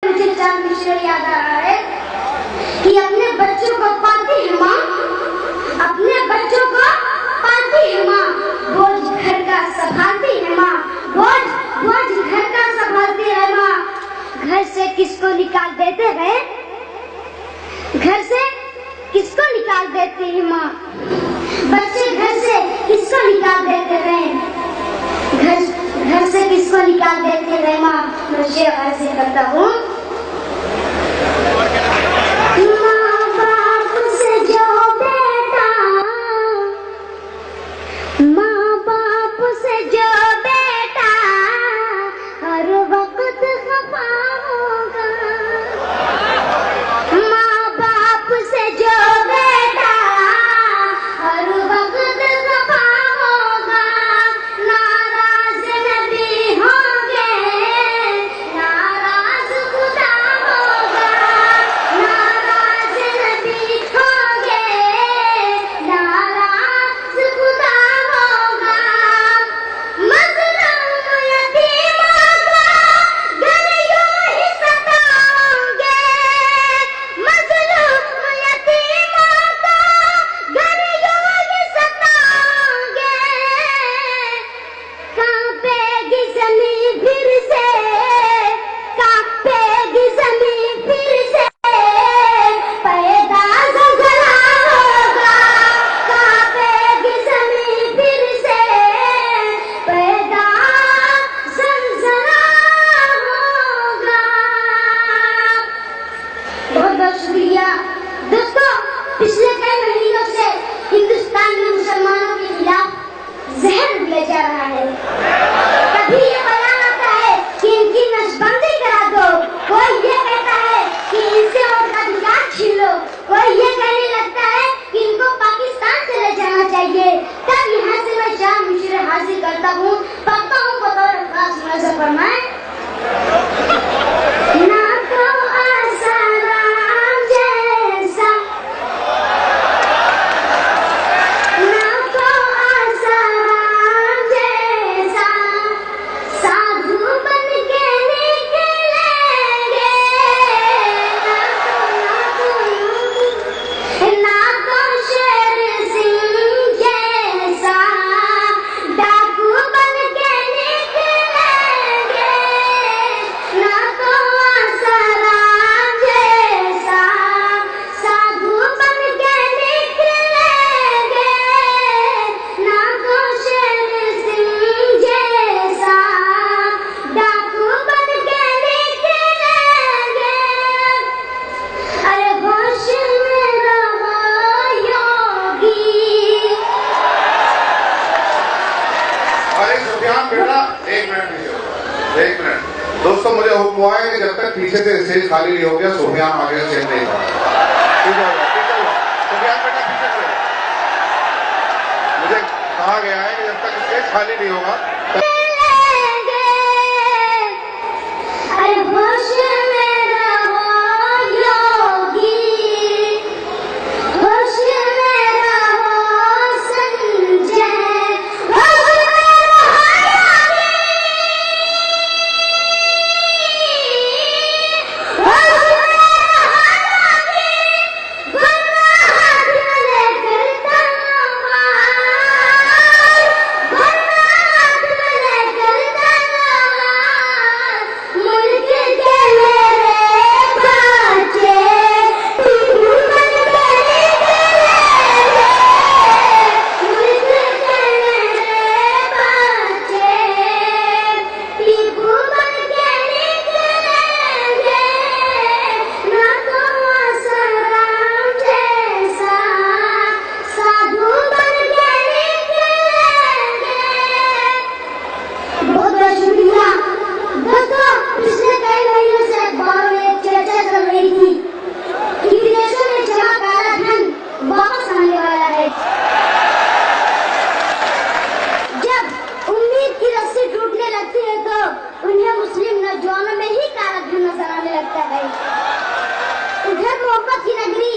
मुझे चांद मिश्रा याद आ रहा है कि अपने बच्चों को पालती है माँ, अपने बच्चों को पालती है माँ, बोझ घर का संभालती है माँ, बोझ घर का संभालती है माँ। घर से किसको निकाल देते हैं, घर से किसको निकाल देती है माँ, बच्चे घर से किसको निकाल देते हैं, घर से किसको निकाल देते हैं माँ। मुझे ऐसे करता हूँ, माँ बाप से जो बेटा, माँ बाप से जो बेटा हर वक्त खफा होगा, माँ बाप से जो बेटा हर वक्त खफा होगा। नाराज नबी होंगे, नाराज खुदा होगा, नाराज नबी होंगे, नाराज खुदा होगा। मज़लूम यतीमों को घर यूं ही सताओगे, मज़लूम यतीमों को घर यूं ही सताओगे। कांपेगी ज़मीं फिर से, कांपेगी ज़मीं फिर से, पैदा ज़लज़ला होगा, कांपेगी ज़मीं फिर से, पैदा ज़लज़ला होगा। बहुत बहुत शुक्रिया दोस्तों। पिछले कई महीनों से हिंदुस्तान में मुसलमानों के खिलाफ जहर दिया जा रहा है। कभी ये बयान आता है कि इनकी नसबंदी करा दो, कोई ये कहता है कि इनसे वोट का अधिकार छीन लो, कोई ये कहने लगता है कि इनको पाकिस्तान चले जाना चाहिए। तब यहाँ से मैं चांद मिश्रा हासिल करता हूँ, पढ़ता हूँ बतौर खास नजर फरमाएं। ना तो आसाराम जैसा, ना तो आसाराम जैसा साधु बन के निकलेंगे, ना तो शेर सिंह जैसा डाकू बन के निकलेंगे, ना तो आसाराम जैसा साधु बन के निकलेंगे, ना तो शेर सिंह जैसा डाकू बन के निकलेंगे। अरे होश में रहो योगी। अरे सुफियान बेटा, एक मिनट लीजिए, एक मिनट। दोस्तों मुझे हुक्म हुआ है कि जब तक पीछे से स्टेज खाली नहीं हो गया सुफियान आगे स्टेज नहीं था। ठीक होगा, ठीक होगा। सुफियान बेटा पीछे से, मुझे कहा गया है कि जब तक स्टेज खाली नहीं होगा। अरे होश में रहो योगी, होश में रहो संजय, होश में रहो योगी, होश में रहो योगी। वरना हाथ में लेकर तलवार, वरना हाथ में लेकर तलवार, मुल्क के मेरे बच्चे टीपू बन के निकलेंगे, मुल्क के मेरे बच्चे टीपू बन के निकलेंगे, ना तो आसाराम जैसा साधु बन के निकलेंगे। बहुत बहुत शुक्रिया दोस्तों। पिछले कई महीनों से अखबारों में एक चर्चा चल रही थी कि विदेशों में जमा काला धन वापस आने वाला है। जब उम्मीद की रस्सी टूटने लगती है तो उन्हें मुस्लिम नौजवानों में ही काला धन नजर आने लगता है। उधर मोहब्बत की नगरी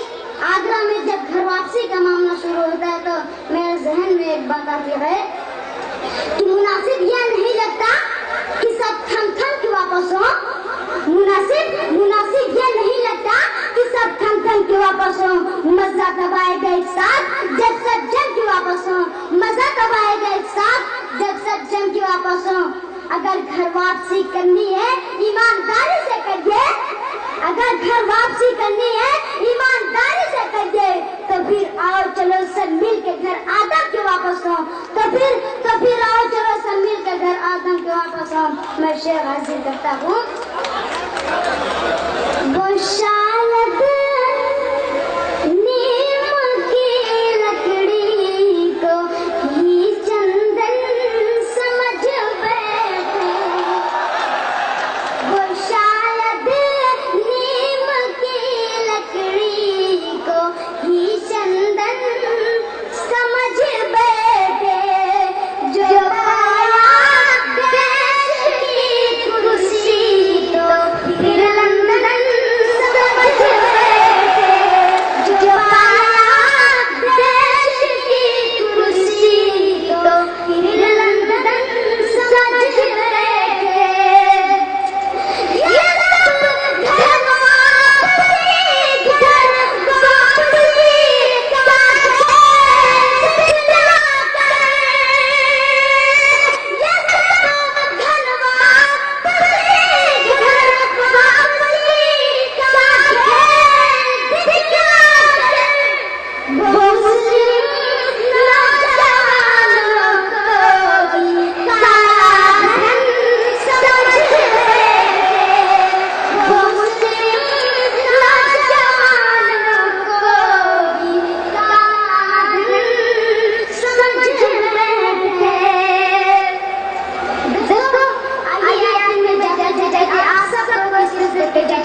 आगरा में जब घर वापसी का मामला शुरू होता है तो मेरे जहन में एक बात आती है कि मुनासिब यह नहीं लगता कि सब थम थम के वापस हो, मुनासिब ये नहीं लगता कि सब थम थम के वापस हो, मजा तब आएगा एक साथ जब सब जम के वापस हो, मजा तब आएगा एक साथ जब सब जम के वापस हो। अगर घर वापसी करनी है ईमानदारी से करिए, अगर घर वापसी करनी है ईमानदारी से करिए, तो फिर आओ चलो सब मिल के घर आदम के वापस हो, तो फिर आओ चलो सब मिल के घर आदम के वापस हो। मैं शेर हाजिर करता हूँ। वो शायद नीम की लकड़ी को ही चंदन समझ बैठे, वो शायद नीम की लकड़ी को ही चंदन समझ बैठे, जो पाया देश की कुर्सी तो फिर लंदन समझ बैठे, जो पाया देश की कुर्सी तो फिर लंदन समझ बैठे। ये सब घर वापसी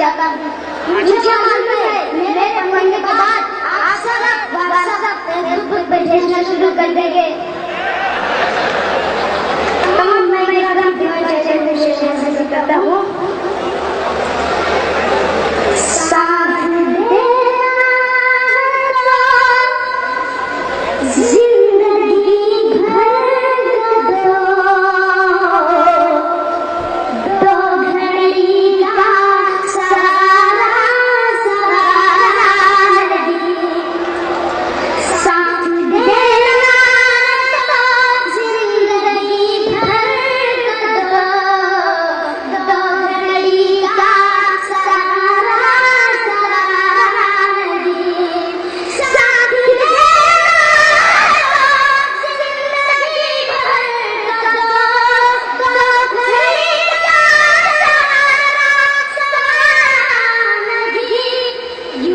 का मुझे मालूम है मेरे पढ़ने के बाद आप सब व्हाट्सएप फेसबुक पे भेजना शुरू कर देंगे। तमाम मैं करता हूँ। साथ देना जिंदगी भर दो, दो घड़ी का सहारा नहीं, साथ देना जिंदगी भर दो, दो घड़ी का सहारा नहीं, साथ देना जिंदगी भर दो, दो घड़ी का सहारा नहीं,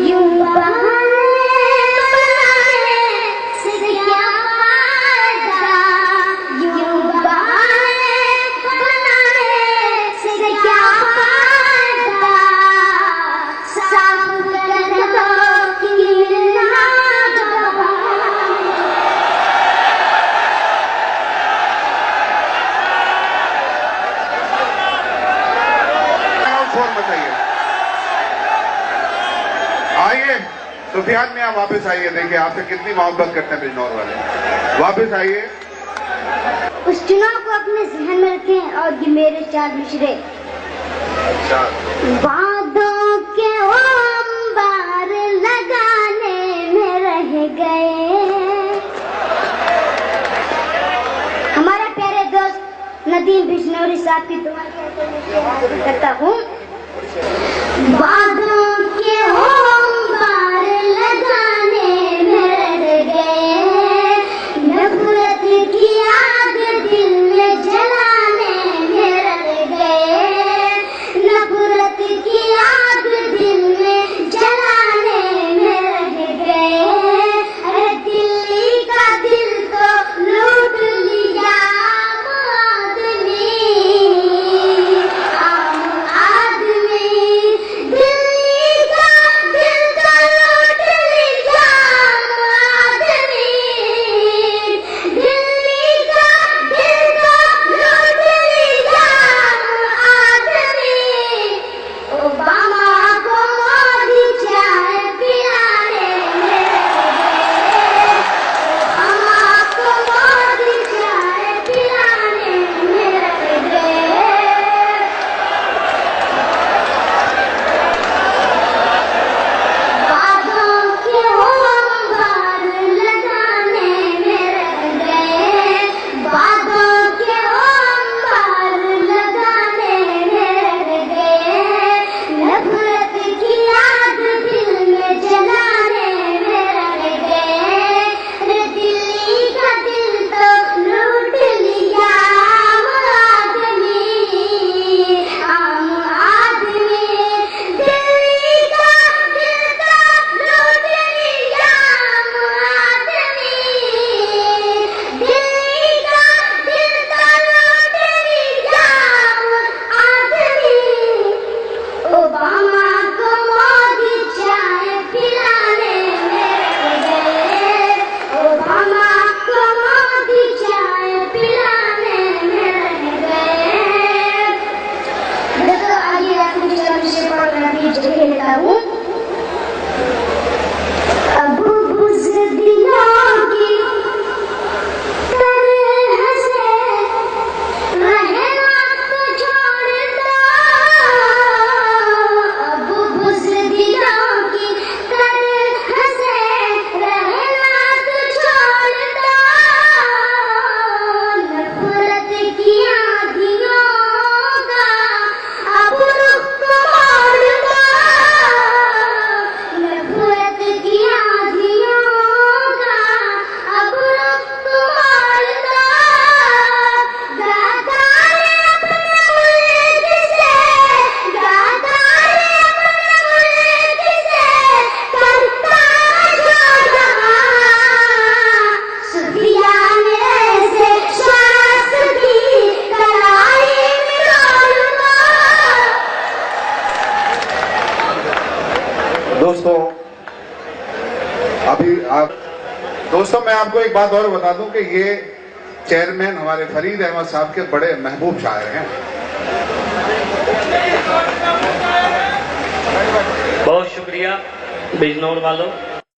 यूं बहाने बनाने से क्या फायदा, यूं बहाने बनाने से क्या फायदा, साफ कर दो कि मिलना दोबारा। शोर मचाइए। आइए सुफियान में आप वापस आइए, देखिए आपसे कितनी मोहब्बत करते हैं बिजनौर वाले। वापस आइए। उस चुनाव को अपने जहन में रखें और ये मेरे चार मिशरे। वादों के अंबार लगाने में रह गए, हमारे प्यारे दोस्त नदीम बिजनौरी साहब की दुआ करता हूँ। वादों के अंबार लगाने में रह गए, नफरत की आग दिल में जलाने में रह गए, नफरत की आग दिल में जलाने में रह गए। अरे दिल्ली का दिल तो लूट लिया आम आदमी, दिल कहूँ, अब बुज़दिलों की तरह से रहना तो छोड़ दो, अब बुज़दिलों की तरह से रहना तो छोड़ दो, नफरत की आंधियों का अब रुख मोड़ दो, नफरत की आंधियों का अब रुख मोड़ दो, गादार अपने मुल्क से, गादार अपने मुल्क से करता जो जहां, सुफियाने से श्वास की कलाई में डाल दो। दोस्तों दोस्तों मैं आपको एक बात और बता दूं कि ये चेयरमैन हमारे फरीद अहमद साहब के बड़े महबूब शायर हैं। बहुत शुक्रिया बिजनौर वालों।